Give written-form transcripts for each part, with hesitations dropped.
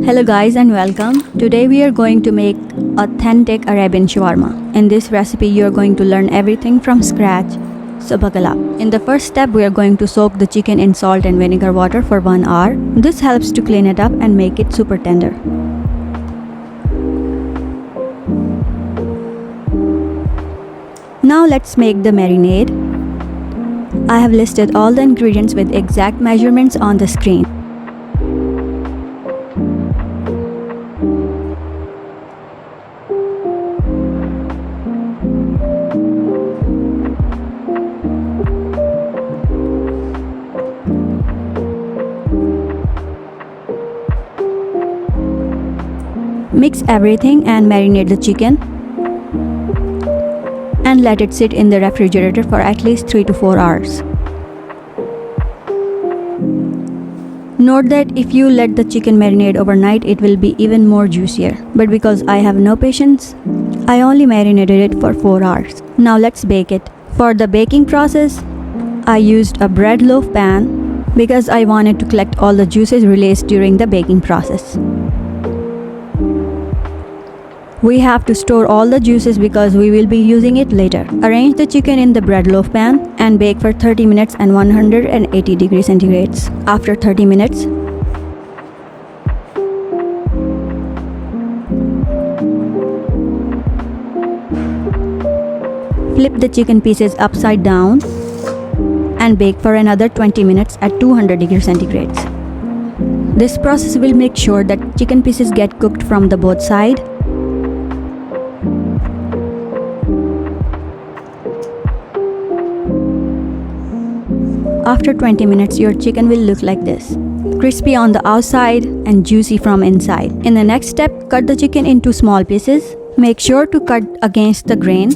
Hello guys and welcome. Today we are going to make authentic Arabian shawarma. In this recipe you are going to learn everything from scratch. So buckle up. In the first step we are going to soak the chicken in salt and vinegar water for 1 hour. This helps to clean it up and make it super tender. Now let's make the marinade. I have listed all the ingredients with exact measurements on the screen. Mix everything and marinate the chicken and let it sit in the refrigerator for at least 3 to 4 hours. Note that if you let the chicken marinate overnight, it will be even more juicier. But because I have no patience, I only marinated it for 4 hours. Now let's bake it. For the baking process, I used a bread loaf pan because I wanted to collect all the juices released during the baking process. We have to store all the juices because we will be using it later. Arrange the chicken in the bread loaf pan and bake for 30 minutes and 180 degrees centigrade. After 30 minutes, flip the chicken pieces upside down and bake for another 20 minutes at 200 degrees centigrade. This process will make sure that chicken pieces get cooked from the both sides. After 20 minutes, your chicken will look like this. Crispy on the outside and juicy from inside. In the next step, cut the chicken into small pieces. Make sure to cut against the grain.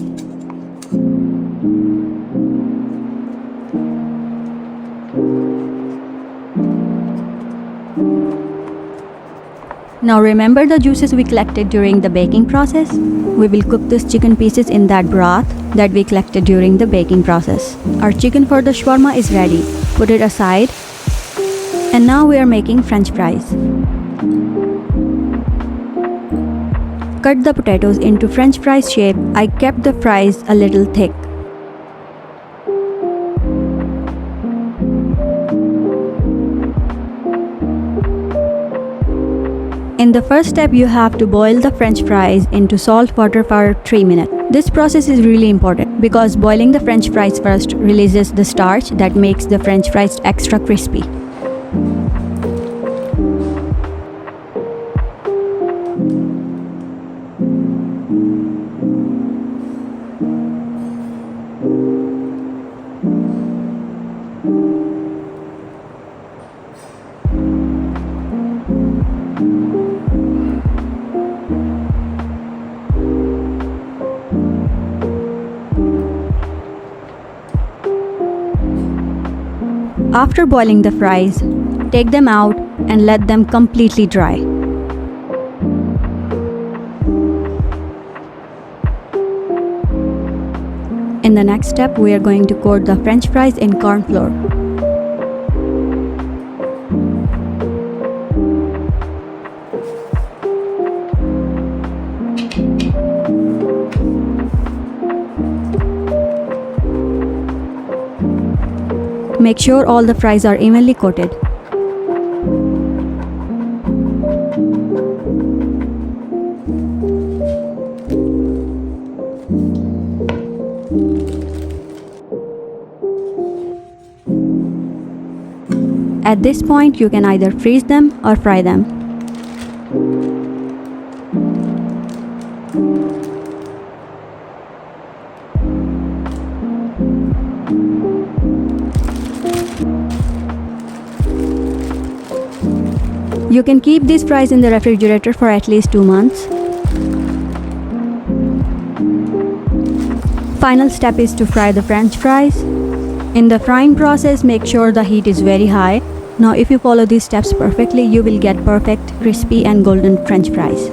Now remember the juices we collected during the baking process? We will cook these chicken pieces in that broth that we collected during the baking process. Our chicken for the shawarma is ready. Put it aside. And now we are making French fries. Cut the potatoes into French fries shape. I kept the fries a little thick. In the first step, you have to boil the French fries into salt water for 3 minutes. This process is really important because boiling the French fries first releases the starch that makes the French fries extra crispy. After boiling the fries, take them out and let them completely dry. In the next step, we are going to coat the French fries in corn flour. Make sure all the fries are evenly coated. At this point, you can either freeze them or fry them. You can keep these fries in the refrigerator for at least 2 months. Final step is to fry the French fries. In the frying process, make sure the heat is very high. Now if you follow these steps perfectly, you will get perfect, crispy and golden French fries.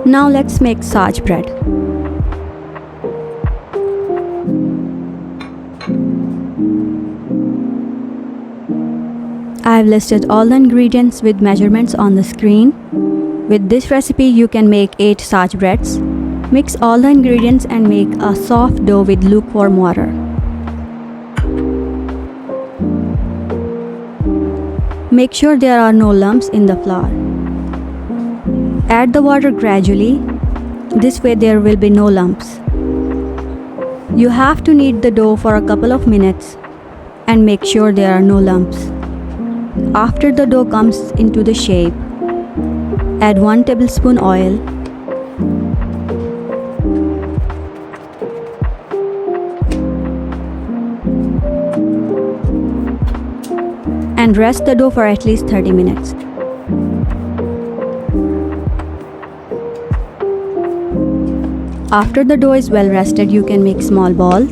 Now let's make Saj bread. I have listed all the ingredients with measurements on the screen. With this recipe you can make 8 Saj breads. Mix all the ingredients and make a soft dough with lukewarm water. Make sure there are no lumps in the flour. Add the water gradually. This way there will be no lumps. You have to knead the dough for a couple of minutes and make sure there are no lumps. After the dough comes into the shape, add 1 tablespoon oil, and rest the dough for at least 30 minutes. After the dough is well rested, you can make small balls.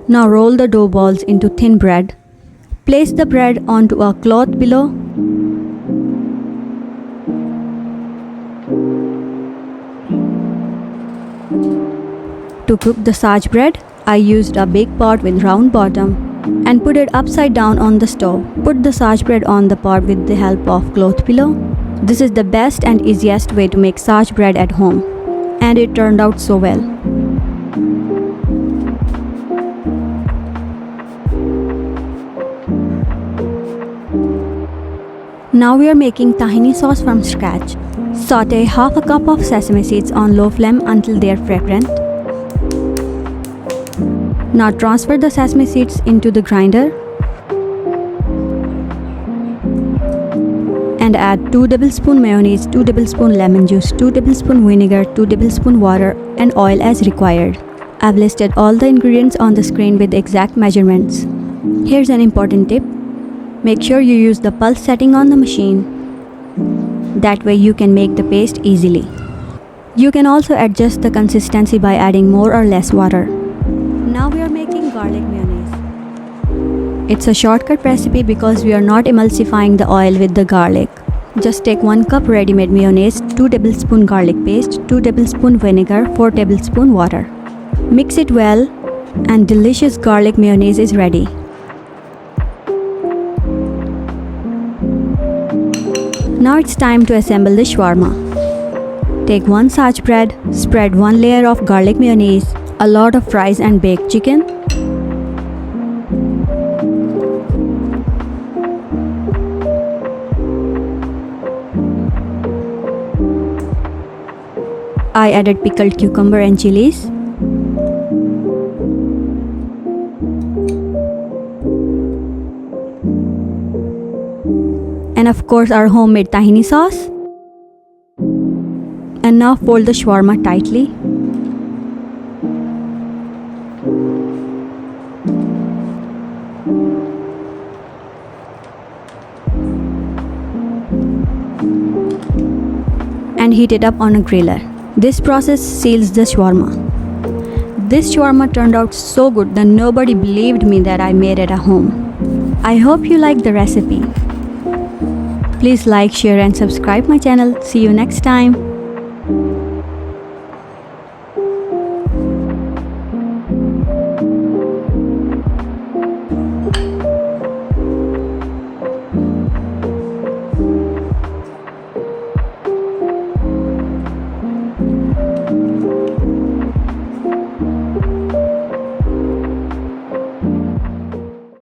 Now roll the dough balls into thin bread. Place the bread onto a cloth below. To cook the Saj bread, I used a big pot with round bottom and put it upside down on the stove. Put the Saj bread on the pot with the help of cloth pillow. This is the best and easiest way to make Saj bread at home, and it turned out so well. Now we are making tahini sauce from scratch. Saute half a cup of sesame seeds on low flame until they are fragrant. Now transfer the sesame seeds into the grinder and add 2 tablespoon mayonnaise, 2 tablespoon lemon juice, 2 tablespoon vinegar, 2 tablespoon water and oil as required. I've listed all the ingredients on the screen with exact measurements. Here's an important tip. Make sure you use the pulse setting on the machine. That way you can make the paste easily. You can also adjust the consistency by adding more or less water. Now we are making garlic mayonnaise. It's a shortcut recipe because we are not emulsifying the oil with the garlic. Just take 1 cup ready-made mayonnaise, 2 tablespoon garlic paste, 2 tablespoon vinegar, 4 tablespoon water. Mix it well and delicious garlic mayonnaise is ready. Now it's time to assemble the shawarma. Take 1 Saj bread, spread 1 layer of garlic mayonnaise, a lot of fries and baked chicken. I added pickled cucumber and chilies. And of course our homemade tahini sauce. And now fold the shawarma tightly. And heat it up on a griller. This process seals the shawarma. This shawarma turned out so good that nobody believed me that I made it at home. I hope you liked the recipe. Please like, share and subscribe my channel. See you next time.